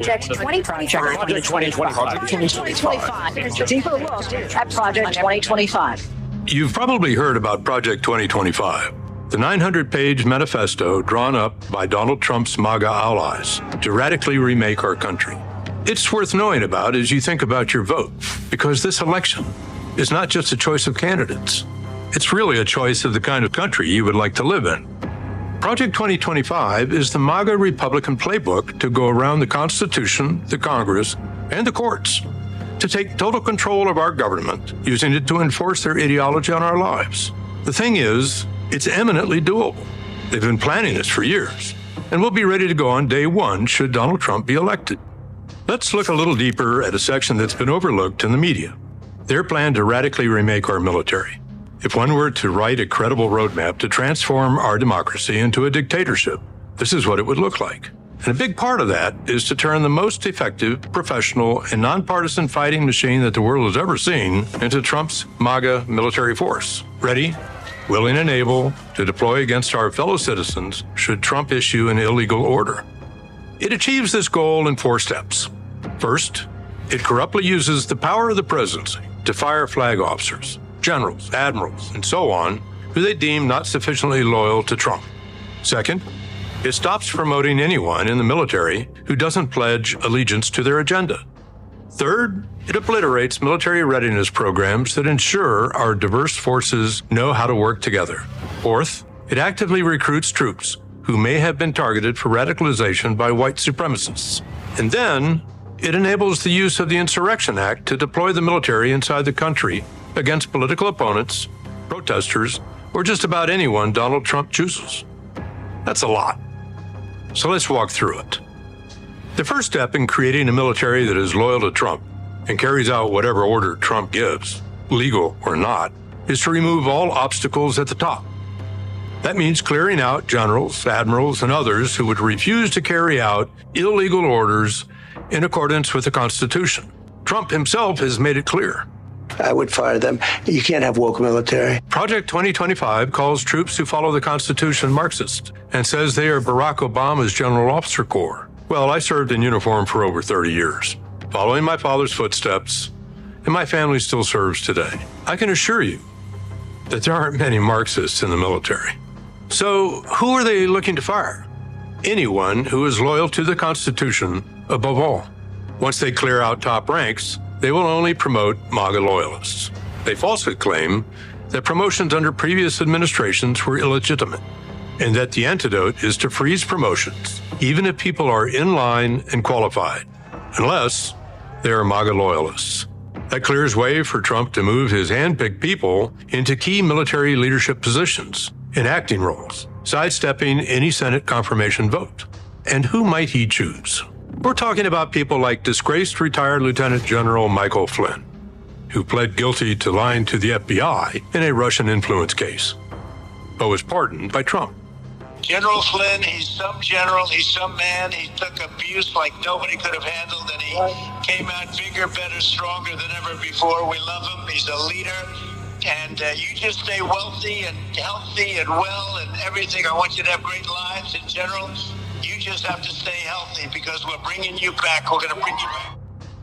Project 2025. Project 2025. Deeper look at Project 2025. You've probably heard about Project 2025, the 900-page manifesto drawn up by Donald Trump's MAGA allies to radically remake our country. It's worth knowing about as you think about your vote, because this election is not just a choice of candidates. It's really a choice of the kind of country you would like to live in. Project 2025 is the MAGA Republican playbook to go around the Constitution, the Congress, and the courts to take total control of our government, using it to enforce their ideology on our lives. The thing is, it's eminently doable. They've been planning this for years, and we'll be ready to go on day one should Donald Trump be elected. Let's look a little deeper at a section that's been overlooked in the media. Their plan to radically remake our military. If one were to write a credible roadmap to transform our democracy into a dictatorship, this is what it would look like. And a big part of that is to turn the most effective, professional, and nonpartisan fighting machine that the world has ever seen into Trump's MAGA military force. Ready, willing, and able to deploy against our fellow citizens should Trump issue an illegal order. It achieves this goal in 4 steps. First, it corruptly uses the power of the presidency to fire flag officers, generals, admirals, and so on, who they deem not sufficiently loyal to Trump. Second, it stops promoting anyone in the military who doesn't pledge allegiance to their agenda. Third, it obliterates military readiness programs that ensure our diverse forces know how to work together. Fourth, it actively recruits troops who may have been targeted for radicalization by white supremacists. And then, it enables the use of the Insurrection Act to deploy the military inside the country against political opponents, protesters, or just about anyone Donald Trump chooses. That's a lot. So let's walk through it. The first step in creating a military that is loyal to Trump and carries out whatever order Trump gives, legal or not, is to remove all obstacles at the top. That means clearing out generals, admirals, and others who would refuse to carry out illegal orders in accordance with the Constitution. Trump himself has made it clear. I would fire them. You can't have woke military. Project 2025 calls troops who follow the Constitution Marxist and says they are Barack Obama's General Officer Corps. Well, I served in uniform for over 30 years, following my father's footsteps, and my family still serves today. I can assure you that there aren't many Marxists in the military. So who are they looking to fire? Anyone who is loyal to the Constitution above all. Once they clear out top ranks, they will only promote MAGA loyalists. They falsely claim that promotions under previous administrations were illegitimate, and that the antidote is to freeze promotions, even if people are in line and qualified, unless they are MAGA loyalists. That clears way for Trump to move his hand-picked people into key military leadership positions in acting roles, sidestepping any Senate confirmation vote. And who might he choose? We're talking about people like disgraced retired Lieutenant General Michael Flynn, who pled guilty to lying to the FBI in a Russian influence case, but was pardoned by Trump. General Flynn, he's some general, he's some man. He took abuse like nobody could have handled, and he came out bigger, better, stronger than ever before. We love him. He's a leader. And you just stay wealthy and healthy and well and everything. I want you to have great lives in general. You just have to stay healthy because we're bringing you back. We're going to bring you back.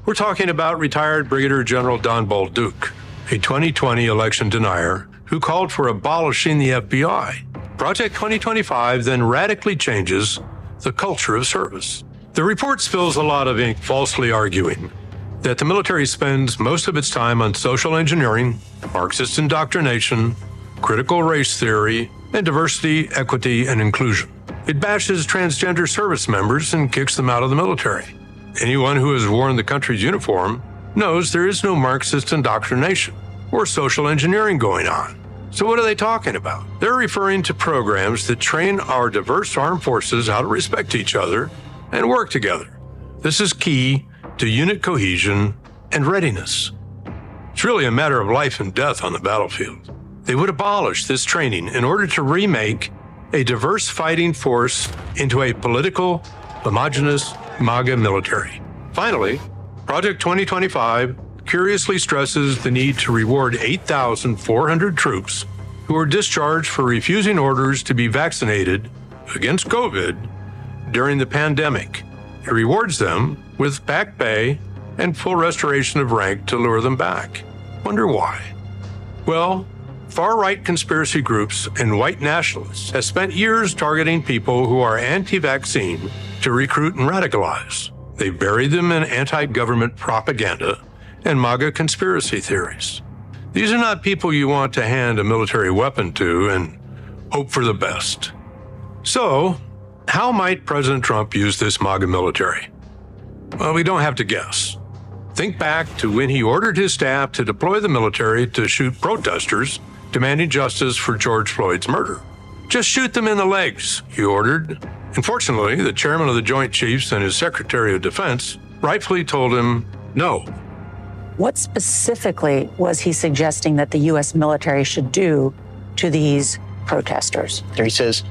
We're talking about retired Brigadier General Don Bolduc, a 2020 election denier who called for abolishing the FBI. Project 2025 then radically changes the culture of service. The report spills a lot of ink falsely arguing that the military spends most of its time on social engineering, Marxist indoctrination, critical race theory, and diversity, equity, and inclusion. It bashes transgender service members and kicks them out of the military. Anyone who has worn the country's uniform knows there is no Marxist indoctrination or social engineering going on. So what are they talking about? They're referring to programs that train our diverse armed forces how to respect each other and work together. This is key to unit cohesion and readiness. It's really a matter of life and death on the battlefield. They would abolish this training in order to remake a diverse fighting force into a political, homogenous MAGA military. Finally, Project 2025 curiously stresses the need to reward 8,400 troops who were discharged for refusing orders to be vaccinated against COVID during the pandemic. It rewards them with back pay and full restoration of rank to lure them back. Wonder why? Well, far-right conspiracy groups and white nationalists have spent years targeting people who are anti-vaccine to recruit and radicalize. They buried them in anti-government propaganda and MAGA conspiracy theories. These are not people you want to hand a military weapon to and hope for the best. So, how might President Trump use this MAGA military? Well, we don't have to guess. Think back to when he ordered his staff to deploy the military to shoot protesters demanding justice for George Floyd's murder. Just shoot them in the legs, he ordered. Unfortunately, the chairman of the Joint Chiefs and his Secretary of Defense rightfully told him no. What specifically was he suggesting that the U.S. military should do to these protesters? He says,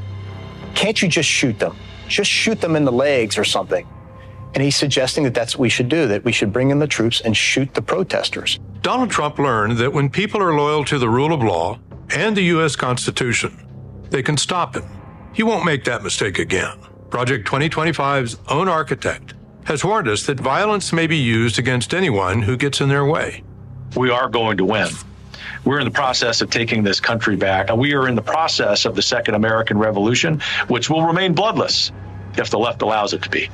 can't you just shoot them? Just shoot them in the legs or something. And he's suggesting that that's what we should do, that we should bring in the troops and shoot the protesters. Donald Trump learned that when people are loyal to the rule of law and the U.S. Constitution, they can stop him. He won't make that mistake again. Project 2025's own architect has warned us that violence may be used against anyone who gets in their way. We are going to win. We're in the process of taking this country back. We are in the process of the Second American Revolution, which will remain bloodless if the left allows it to be.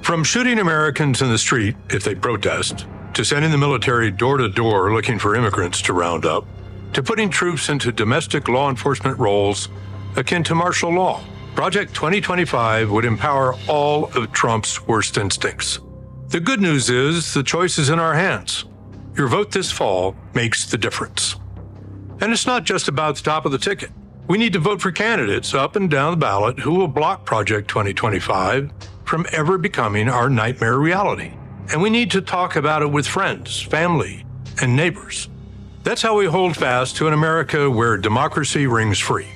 From shooting Americans in the street if they protest, to sending the military door to door looking for immigrants to round up, to putting troops into domestic law enforcement roles akin to martial law, Project 2025 would empower all of Trump's worst instincts. The good news is the choice is in our hands. Your vote this fall makes the difference. And it's not just about the top of the ticket. We need to vote for candidates up and down the ballot who will block Project 2025 from ever becoming our nightmare reality. And we need to talk about it with friends, family, and neighbors. That's how we hold fast to an America where democracy rings free,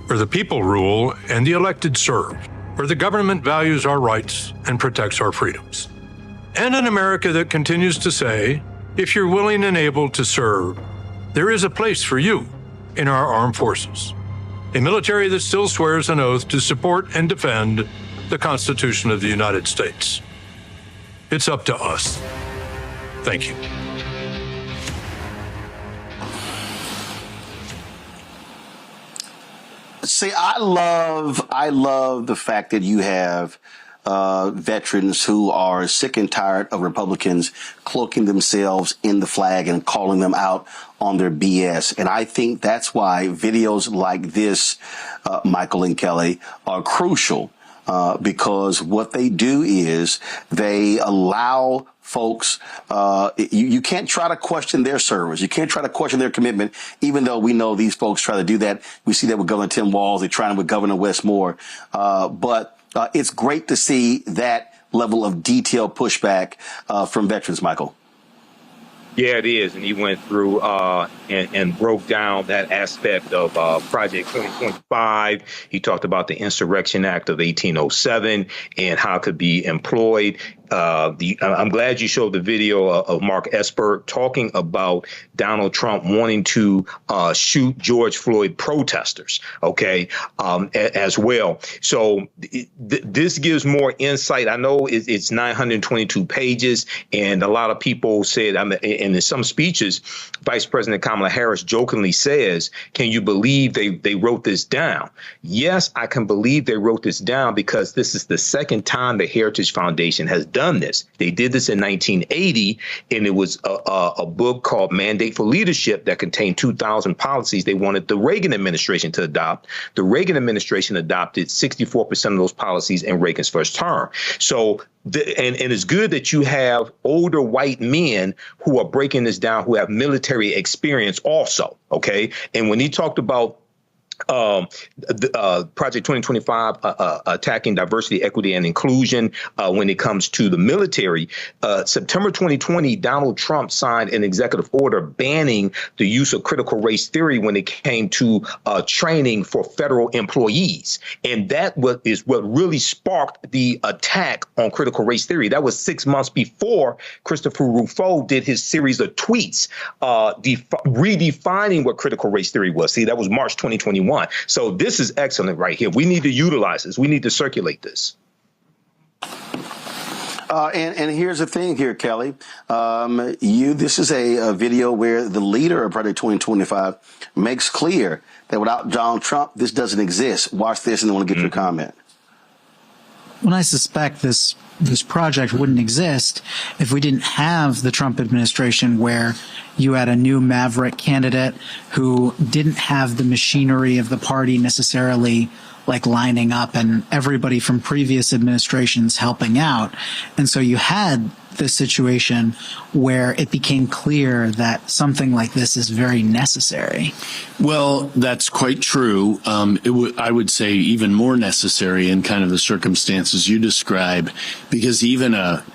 where the people rule and the elected serve, where the government values our rights and protects our freedoms. And an America that continues to say, if you're willing and able to serve, there is a place for you in our armed forces. A military that still swears an oath to support and defend the Constitution of the United States. It's up to us. Thank you. See, I love the fact that you have veterans who are sick and tired of Republicans cloaking themselves in the flag and calling them out on their BS. And I think that's why videos like this, Michael and Kelly, are crucial, because what they do is they allow folks, you can't try to question their service. You can't try to question their commitment, even though we know these folks try to do that. We see that with Governor Tim Walz. They're trying with Governor Wes Moore. But it's great to see that level of detailed pushback from veterans, Michael. Yeah, it is. And he went through and broke down that aspect of Project 2025. He talked about the Insurrection Act of 1807 and how it could be employed. I'm glad you showed the video of Mark Esper talking about Donald Trump wanting to shoot George Floyd protesters, as well. So this gives more insight. I know it's 922 pages, and a lot of people said, and in some speeches, Vice President Kamala Harris jokingly says, can you believe they wrote this down? Yes, I can believe they wrote this down because this is the second time the Heritage Foundation has done this. They did this in 1980, and it was a book called Mandate for Leadership that contained 2,000 policies they wanted the Reagan administration to adopt. The Reagan administration adopted 64% of those policies in Reagan's first term. So and it's good that you have older white men who are breaking this down, who have military experience also. And when he talked about Project 2025 attacking diversity, equity, and inclusion when it comes to the military. September 2020, Donald Trump signed an executive order banning the use of critical race theory when it came to training for federal employees. And that is what really sparked the attack on critical race theory. That was 6 months before Christopher Rufo did his series of tweets redefining what critical race theory was. See, that was March 2021. So this is excellent right here. We need to utilize this. We need to circulate this. And here's the thing here, Kelly. This is a video where the leader of Project 2025 makes clear that without Donald Trump, this doesn't exist. Watch this, and I want to get your comment. Well, I suspect this project wouldn't exist if we didn't have the Trump administration, where you had a new maverick candidate who didn't have the machinery of the party necessarily like lining up and everybody from previous administrations helping out. And so you had this situation where it became clear that something like this is very necessary. Well, that's quite true. I would say even more necessary in kind of the circumstances you describe, because even a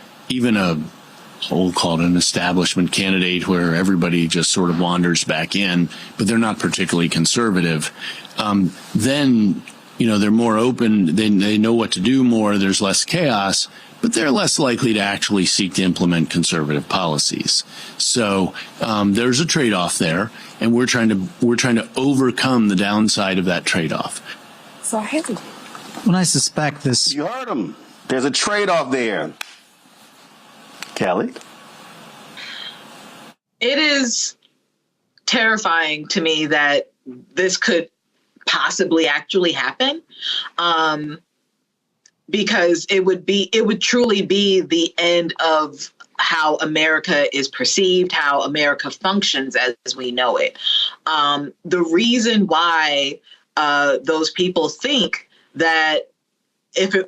we'll call it an establishment candidate where everybody just sort of wanders back in, but they're not particularly conservative, then they're more open, they know what to do more, there's less chaos, but they're less likely to actually seek to implement conservative policies. So there's a trade-off there, and we're trying to overcome the downside of that trade-off. So when I suspect this... You heard him. There's a trade-off there. Kelly? It is terrifying to me that this could possibly actually happen, because it would truly be the end of how America is perceived, how America functions as we know it. The reason why those people think that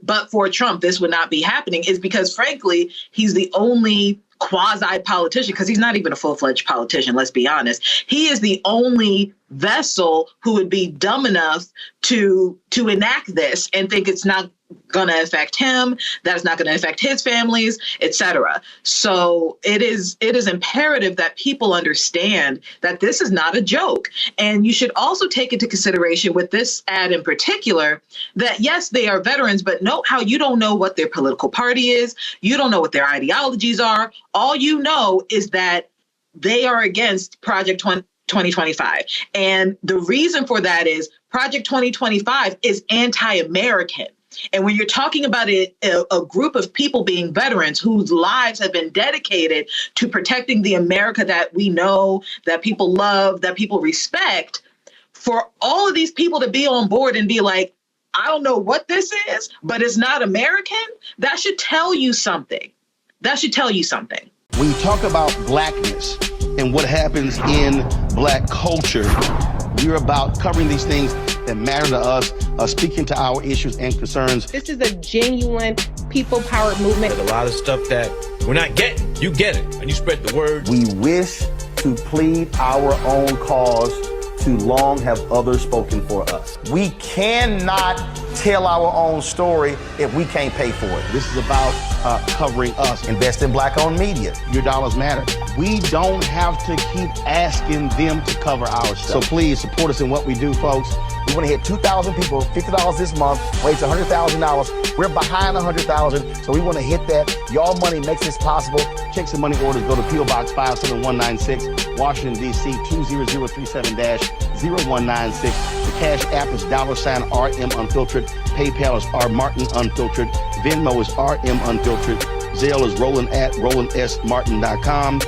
but for Trump, this would not be happening is because, frankly, he's the only quasi-politician, because he's not even a full-fledged politician, let's be honest. He is the only vessel who would be dumb enough to enact this and think it's not going to affect him, that it's not going to affect his families, etc. So it is imperative that people understand that this is not a joke. And you should also take into consideration with this ad in particular that, yes, they are veterans, but note how you don't know what their political party is. You don't know what their ideologies are. All you know is that they are against Project 2025. And the reason for that is Project 2025 is anti-American. And when you're talking about a group of people being veterans whose lives have been dedicated to protecting the America that we know, that people love, that people respect, for all of these people to be on board and be like, I don't know what this is, but it's not American, that should tell you something. That should tell you something. When you talk about blackness and what happens in black culture, we're about covering these things that matter to us, speaking to our issues and concerns. This is a genuine people-powered movement. There's a lot of stuff that we're not getting. You get it, and you spread the word. We wish to plead our own cause. Too long have others spoken for us. We cannot tell our own story if we can't pay for it. This is about covering us. Invest in black-owned media. Your dollars matter. We don't have to keep asking them to cover our stuff. So please support us in what we do, folks. We want to hit 2,000 people, $50 this month, raise $100,000. We're behind 100,000, so we want to hit that. Y'all money makes this possible. Check some money orders. Go to P.O. Box 57196, Washington, D.C. 20037-0196. The Cash App is $RM Unfiltered. PayPal is R Martin Unfiltered. Venmo is RM Unfiltered. Zelle is Roland@RolandSMartin.com.